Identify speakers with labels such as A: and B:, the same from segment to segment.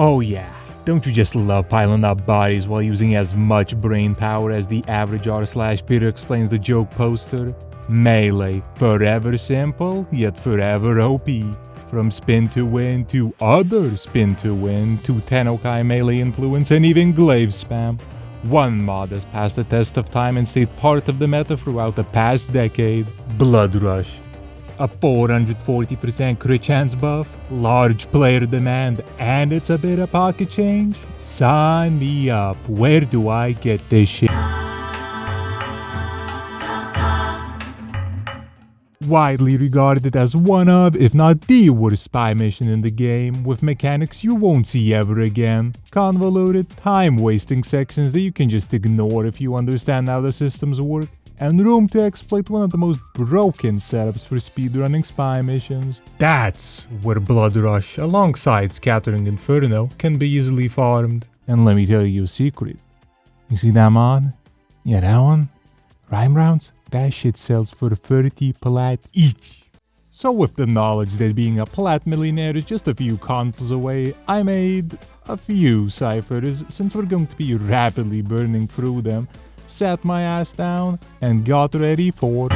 A: Oh yeah, don't you just love piling up bodies while using as much brain power as the average r/Peter explains the joke poster? Melee, forever simple, yet forever OP. From spin to win to other spin to win to Tennokai melee influence and even glaive spam. One mod has passed the test of time and stayed part of the meta throughout the past decade. Blood Rush. A 440% crit chance buff, large player demand, and it's a bit of pocket change? Sign me up. Where do I get this shit? Widely regarded as one of, if not the worst spy mission in the game, with mechanics you won't see ever again. Convoluted, time-wasting sections that you can just ignore if you understand how the systems work, and room to exploit one of the most broken setups for speedrunning spy missions. That's where Blood Rush, alongside Scattering Inferno, can be easily farmed. And let me tell you a secret. You see that mod? Yeah, that one? Rhyme rounds? That shit sells for 30 plat each. So with the knowledge that being a plat millionaire is just a few consoles away, I made a few ciphers since we're going to be rapidly burning through them, sat my ass down, and got ready for...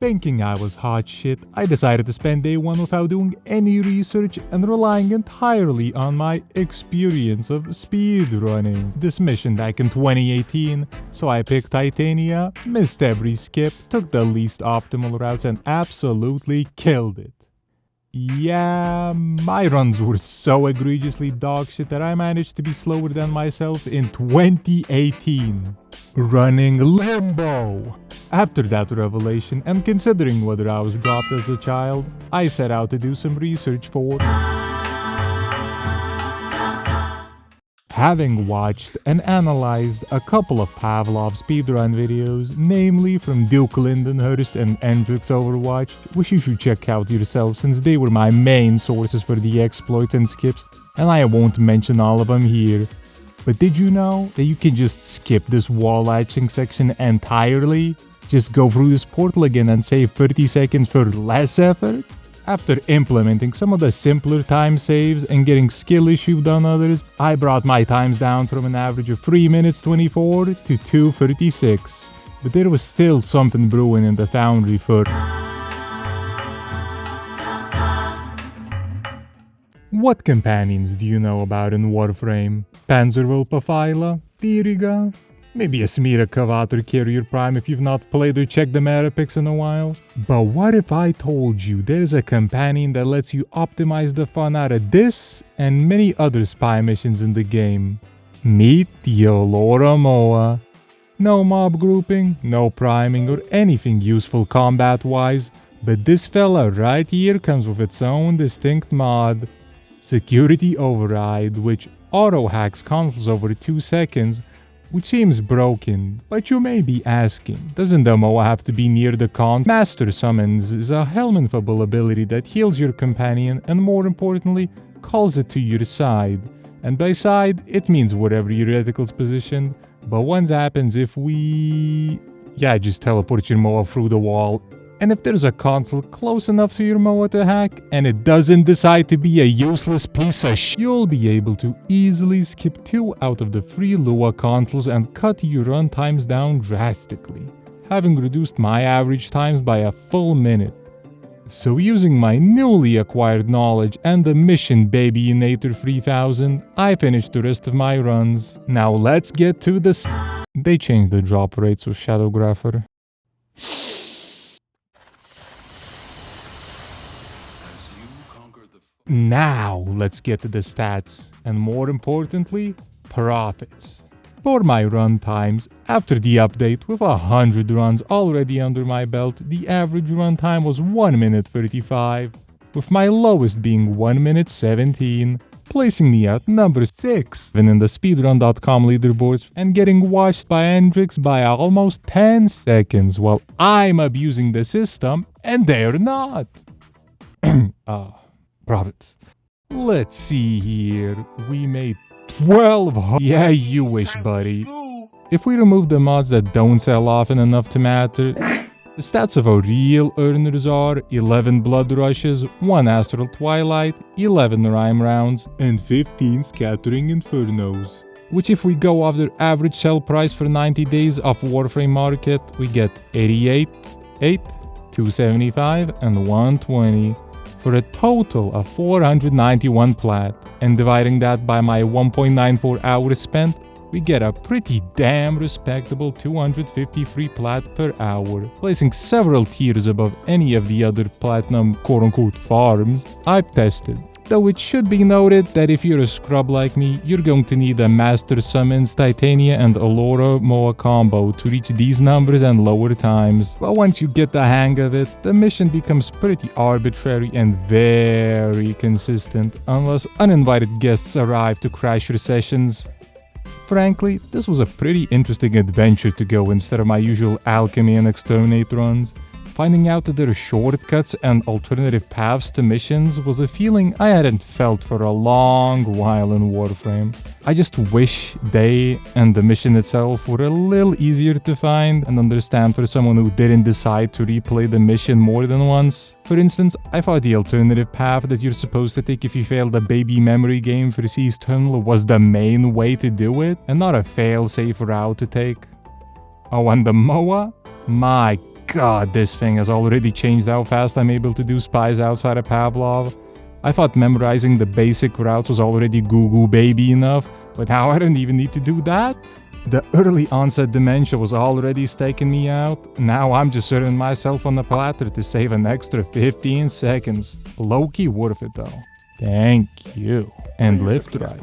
A: Thinking I was hot shit, I decided to spend day one without doing any research and relying entirely on my experience of speedrunning this mission back in 2018, so I picked Titania, missed every skip, took the least optimal routes and absolutely killed it. Yeah, my runs were so egregiously dogshit that I managed to be slower than myself in 2018. Running Limbo! After that revelation, and considering whether I was dropped as a child, I set out to do some research for... Having watched and analyzed a couple of Pavlov speedrun videos, namely from Duke and Endryx and Endryx Overwatch, which you should check out yourself since they were my main sources for the exploits and skips, and I won't mention all of them here. But did you know that you can just skip this wall latching section entirely? Just go through this portal again and save 30 seconds for less effort? After implementing some of the simpler time saves and getting skill issued on others, I brought my times down from an average of 3 minutes 24 to 2:36. But there was still something brewing in the foundry for... What companions do you know about in Warframe? Panzerwolf Theriga? Maybe a Smira Kavator Carrier Prime if you've not played or checked the meta picks in a while. But what if I told you there's a companion that lets you optimize the fun out of this and many other spy missions in the game? Meet Yolora Moa. No mob grouping, no priming or anything useful combat-wise, but this fella right here comes with its own distinct mod. Security Override, which auto-hacks consoles over 2 seconds, which seems broken, but you may be asking, doesn't the MOA have to be near the con? Master Summons is a helmenfable ability that heals your companion and more importantly, calls it to your side. And by side, it means wherever your reticle's positioned, but what happens if we... just teleport your MOA through the wall. And if there's a console close enough to your MOA to hack, and it doesn't decide to be a useless piece of shit, you'll be able to easily skip 2 out of the 3 Lua consoles and cut your run times down drastically, having reduced my average times by a full minute. So using my newly acquired knowledge and the Mission Babyinator 3000, I finished the rest of my runs. Now let's get to the... They changed the drop rates with Shadowgrapher. Now, let's get to the stats, and more importantly, profits. For my run times, after the update with 100 runs already under my belt, the average run time was 1 minute 35, with my lowest being 1 minute 17, placing me at number 6 in the speedrun.com leaderboards and getting watched by Endryx by almost 10 seconds while I'm abusing the system and they're not. Profits. Let's see here. We made 12. Yeah, you wish, buddy. If we remove the mods that don't sell often enough to matter, The stats of our real earners are 11 Blood Rushes, 1 Astral Twilight, 11 Rhyme Rounds, and 15 Scattering Infernos. Which if we go off the average sell price for 90 days of Warframe Market, we get 88, 8, 275, and 120. For a total of 491 plat, and dividing that by my 1.94 hours spent, we get a pretty damn respectable 253 plat per hour, placing several tiers above any of the other platinum quote-unquote farms I've tested. Though it should be noted that if you're a scrub like me, you're going to need a Master Summons Titania and Allura Moa combo to reach these numbers and lower times. But once you get the hang of it, the mission becomes pretty arbitrary and very consistent, unless uninvited guests arrive to crash your sessions. Frankly, this was a pretty interesting adventure to go instead of my usual alchemy and exterminate runs. Finding out that there are shortcuts and alternative paths to missions was a feeling I hadn't felt for a long while in Warframe. I just wish they and the mission itself were a little easier to find and understand for someone who didn't decide to replay the mission more than once. For instance, I thought the alternative path that you're supposed to take if you failed a baby memory game for Seas Tunnel was the main way to do it, and not a fail-safe route to take. Oh, and the MOA? My God, this thing has already changed how fast I'm able to do spies outside of Pavlov. I thought memorizing the basic routes was already goo-goo baby enough, but now I don't even need to do that. The early onset dementia was already staking me out. Now I'm just serving myself on the platter to save an extra 15 seconds. Low-key worth it though. Thank you. And lift right.